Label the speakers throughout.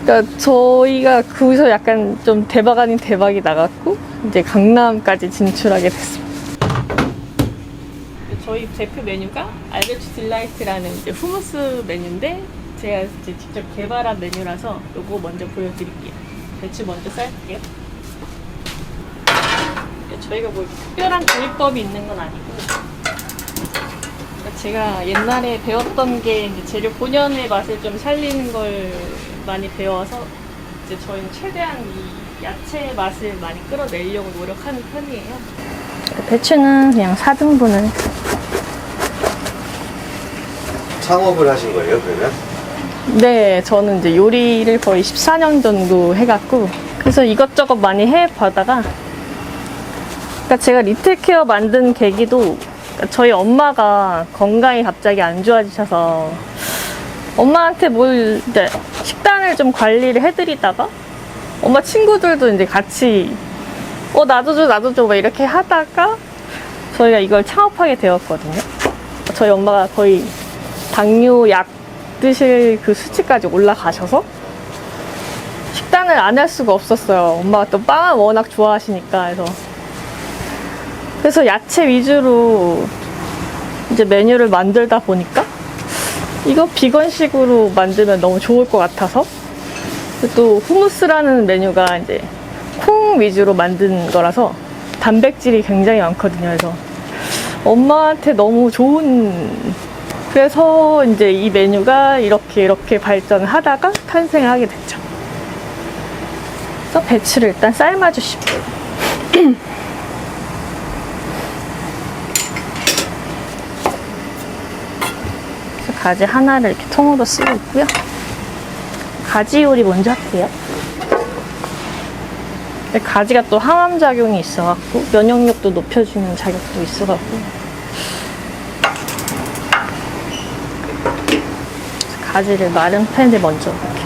Speaker 1: 그러니까 저희가 거기서 약간 좀 대박 아닌 대박이 나갔고 이제 강남까지 진출하게 됐습니다. 저희 대표 메뉴가 알베추 딜라이트라는 이제 후무스 메뉴인데 제가 이제 직접 개발한 메뉴라서 요거 먼저 보여드릴게요. 배추 먼저 쌀게요. 저희가 뭐 특별한 조리법이 있는 건 아니고 제가 옛날에 배웠던 게 이제 재료 본연의 맛을 좀 살리는 걸 많이 배워서 이제 저희는 최대한 이 야채 맛을 많이 끌어내려고 노력하는 편이에요. 배추는 그냥 4등분을.
Speaker 2: 창업을 하신 거예요, 그러면?
Speaker 1: 네, 저는 이제 요리를 거의 14년 정도 해갖고 그래서 이것저것 많이 해보다가 그러니까 제가 리틀케어 만든 계기도 저희 엄마가 건강이 갑자기 안 좋아지셔서 엄마한테 뭘 이제 식단을 좀 관리를 해드리다가 엄마 친구들도 이제 같이 나도 줘 막 이렇게 하다가 저희가 이걸 창업하게 되었거든요. 저희 엄마가 거의 당뇨 약 드실 그 수치까지 올라가셔서 식단을 안 할 수가 없었어요. 엄마가 또 빵을 워낙 좋아하시니까. 그래서 야채 위주로 이제 메뉴를 만들다 보니까 이거 비건식으로 만들면 너무 좋을 것 같아서 또 후무스라는 메뉴가 이제 콩 위주로 만든 거라서 단백질이 굉장히 많거든요. 그래서 엄마한테 너무 좋은 그래서 이제 이 메뉴가 이렇게 발전을 하다가 탄생을 하게 됐죠. 그래서 배추를 일단 삶아주시고요. 가지 하나를 이렇게 통으로 쓰고 있고요. 가지 요리 먼저 할게요. 가지가 또 항암작용이 있어갖고 면역력도 높여주는 작용도 있어갖고 가지를 마른 팬에 먼저 이렇게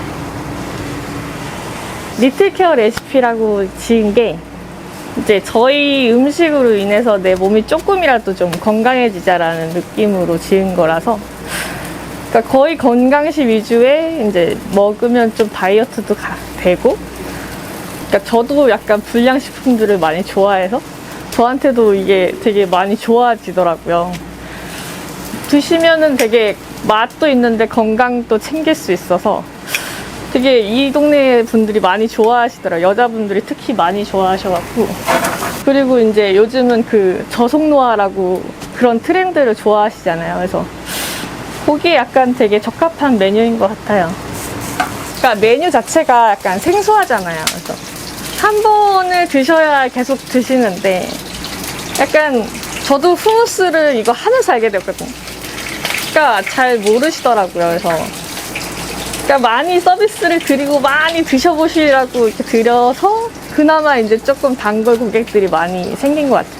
Speaker 1: 리틀케어 레시피라고 지은 게 이제 저희 음식으로 인해서 내 몸이 조금이라도 좀 건강해지자라는 느낌으로 지은 거라서 그러니까 거의 건강식 위주의 이제 먹으면 좀 다이어트도 되고 그러니까 저도 약간 불량식품들을 많이 좋아해서 저한테도 이게 되게 많이 좋아지더라고요. 드시면은 되게 맛도 있는데 건강도 챙길 수 있어서 되게 이 동네 분들이 많이 좋아하시더라고요. 여자분들이 특히 많이 좋아하셔갖고 그리고 이제 요즘은 그 저속노화라고 그런 트렌드를 좋아하시잖아요. 그래서 거기에 약간 되게 적합한 메뉴인 것 같아요. 그러니까 메뉴 자체가 약간 생소하잖아요. 그래서 한 번을 드셔야 계속 드시는데 약간 저도 후무스를 이거 하면서 알게 되었거든요. 그러니까 잘 모르시더라고요. 그래서 그러니까 많이 서비스를 드리고 많이 드셔보시라고 이렇게 드려서 그나마 이제 조금 단골 고객들이 많이 생긴 것 같아요.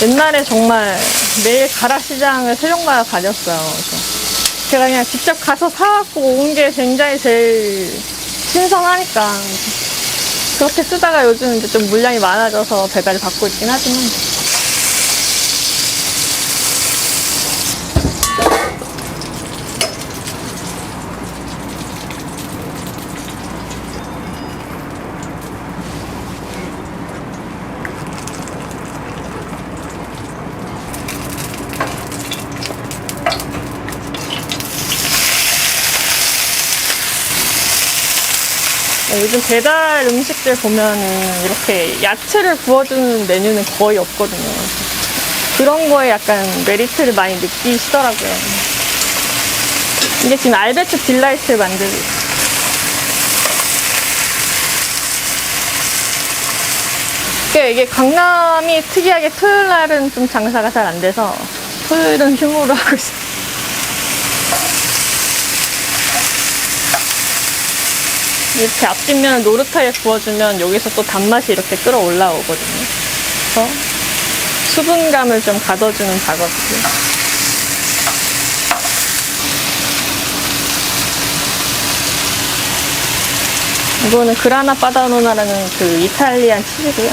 Speaker 1: 옛날에 정말 매일 가락시장을 새벽마다 다녔어요. 그래서 제가 그냥 직접 가서 사갖고 온 게 굉장히 제일 신선하니까 그렇게 쓰다가 요즘 이제 좀 물량이 많아져서 배달을 받고 있긴 하지만 요즘 배달 음식들 보면은 이렇게 야채를 구워주는 메뉴는 거의 없거든요. 그런 거에 약간 메리트를 많이 느끼시더라고요. 이게 지금 알베추 딜라이트를 만들고 있어요. 이게 강남이 특이하게 토요일 날은 좀 장사가 잘 안 돼서 토요일은 휴무로 하고 있어요. 이렇게 앞뒷면을 노릇하게 구워주면 여기서 또 단맛이 이렇게 끌어올라오거든요. 그래서 수분감을 좀 가둬주는 작업이고요. 이거는 그라나 파다노나라는 그 이탈리안 치즈고요.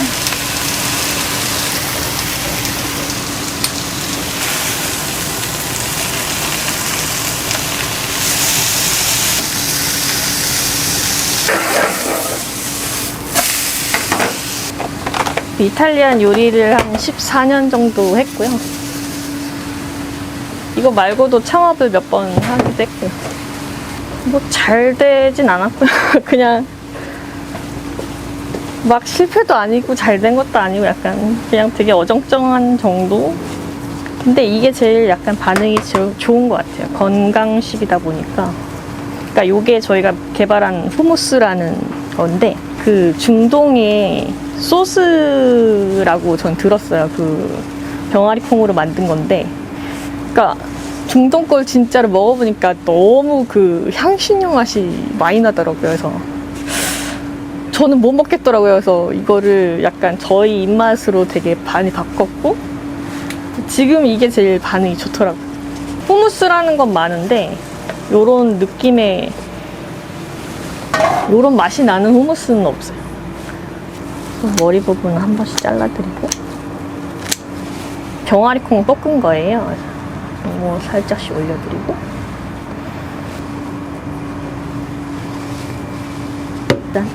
Speaker 1: 이탈리안 요리를 한 14년 정도 했고요. 이거 말고도 창업을 몇 번 하기도 했고요. 뭐 잘 되진 않았고요. 그냥 막 실패도 아니고 잘 된 것도 아니고 약간 그냥 되게 어정쩡한 정도? 근데 이게 제일 약간 반응이 좋은 것 같아요. 건강식이다 보니까. 그러니까 요게 저희가 개발한 후무스라는 건데 그 중동의 소스라고 전 들었어요. 그 병아리 콩으로 만든 건데 그러니까 중동 걸 진짜로 먹어보니까 너무 그 향신료 맛이 많이 나더라고요. 그래서 저는 못 먹겠더라고요. 그래서 이거를 약간 저희 입맛으로 되게 많이 바꿨고 지금 이게 제일 반응이 좋더라고요. 후무스라는 건 많은데 요런 느낌의 요런 맛이 나는 후무스는 없어요. 머리 부분은 한 번씩 잘라드리고 병아리 콩 볶은 거예요. 이거 살짝씩 올려드리고 일단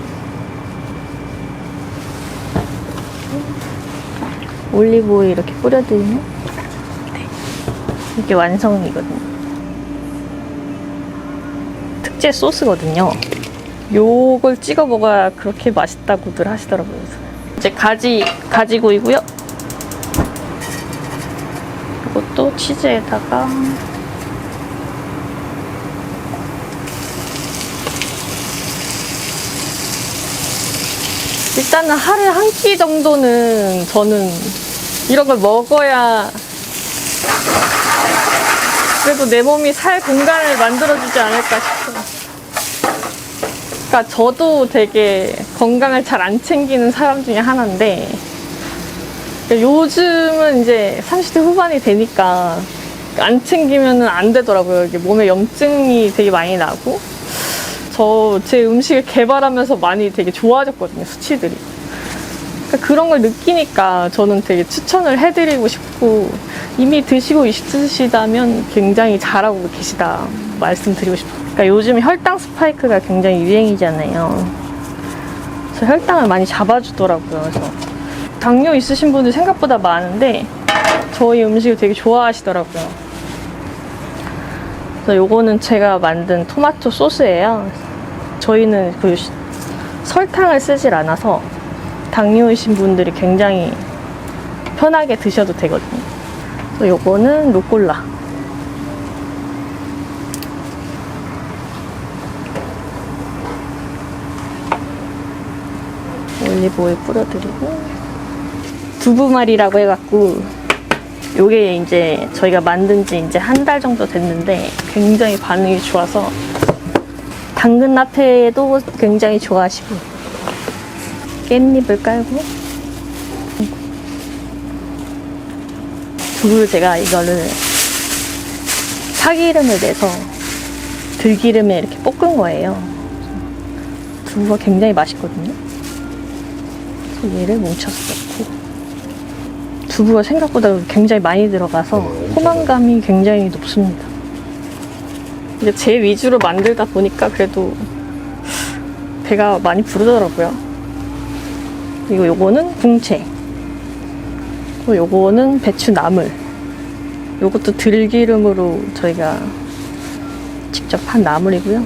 Speaker 1: 올리브 오일 이렇게 뿌려드리면 이게 완성이거든요. 특제 소스거든요. 요걸 찍어 먹어야 그렇게 맛있다고들 하시더라고요. 이제 가지구이고요. 이것도 치즈에다가 일단은 하루에 한 끼 정도는 저는 이런 걸 먹어야 그래도 내 몸이 살 공간을 만들어주지 않을까 싶어요. 그러니까 저도 되게 건강을 잘 안 챙기는 사람 중에 하나인데 요즘은 이제 30대 후반이 되니까 안 챙기면 안 되더라고요. 이게 몸에 염증이 되게 많이 나고 제 음식을 개발하면서 많이 되게 좋아졌거든요. 수치들이. 그러니까 그런 걸 느끼니까 저는 되게 추천을 해드리고 싶고 이미 드시고 있으시다면 굉장히 잘하고 계시다 말씀드리고 싶어요. 그러니까 요즘 혈당 스파이크가 굉장히 유행이잖아요. 그래서 혈당을 많이 잡아주더라고요. 그래서 당뇨 있으신 분들 생각보다 많은데 저희 음식을 되게 좋아하시더라고요. 그래서 요거는 제가 만든 토마토 소스예요. 저희는 그 설탕을 쓰질 않아서 당뇨이신 분들이 굉장히 편하게 드셔도 되거든요. 그래서 요거는 루꼴라. 올리브 오일 뿌려드리고 두부말이라고 해갖고 요게 이제 저희가 만든 지 이제 한 달 정도 됐는데 굉장히 반응이 좋아서 당근 라페도 굉장히 좋아하시고 깻잎을 깔고 두부를 제가 이거를 파기름을 내서 들기름에 이렇게 볶은 거예요. 두부가 굉장히 맛있거든요. 그래서 얘를 뭉쳐서 넣고 두부가 생각보다 굉장히 많이 들어가서 포만감이 굉장히 높습니다. 이제 제 위주로 만들다 보니까 그래도 배가 많이 부르더라고요. 그리고 요거는 붕채. 그리고 요거는 배추 나물. 요것도 들기름으로 저희가 직접 한 나물이고요.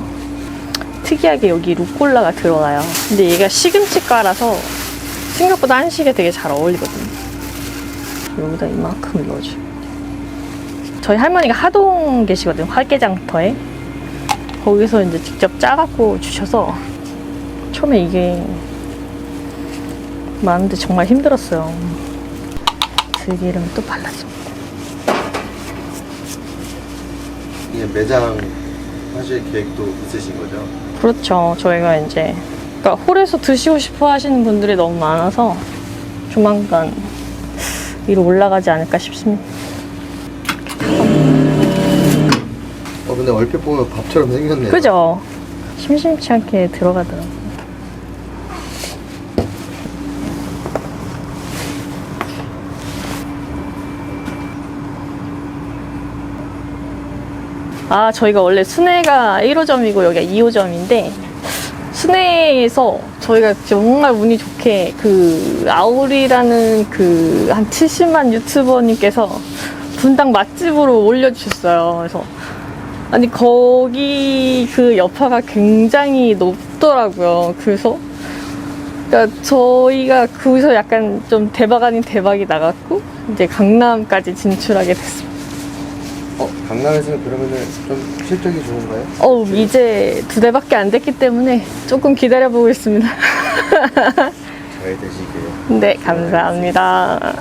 Speaker 1: 특이하게 여기 루꼴라가 들어가요. 근데 얘가 시금치과라서 생각보다 한식에 되게 잘 어울리거든요. 여기다 이만큼 넣어줘요. 저희 할머니가 하동 계시거든요. 활개장터에. 거기서 이제 직접 짜갖고 주셔서 처음에 이게 많은데 정말 힘들었어요. 들기름 또 발라줍니다.
Speaker 2: 이게 매장 하실 계획도 있으신 거죠?
Speaker 1: 그렇죠. 저희가 이제 그러니까 홀에서 드시고 싶어 하시는 분들이 너무 많아서 조만간 위로 올라가지 않을까 싶습니다.
Speaker 2: 근데 얼핏 보면 밥처럼 생겼네요.
Speaker 1: 그죠? 심심치 않게 들어가더라고요. 저희가 원래 순회가 1호점이고 여기가 2호점인데 순회에서 저희가 정말 운이 좋게 그 아우리라는 그 한 70만 유튜버님께서 분당 맛집으로 올려주셨어요. 그래서 아니 거기 그 여파가 굉장히 높더라고요. 그래서 그러니까 저희가 거기서 약간 좀 대박 아닌 대박이 나갔고 이제 강남까지 진출하게 됐습니다.
Speaker 2: 강남에서는 그러면은 좀 실적이 좋은가요?
Speaker 1: 이제 2달밖에 안 됐기 때문에 조금 기다려보고 있습니다.
Speaker 2: 잘 되시게요.
Speaker 1: 네, 감사합니다.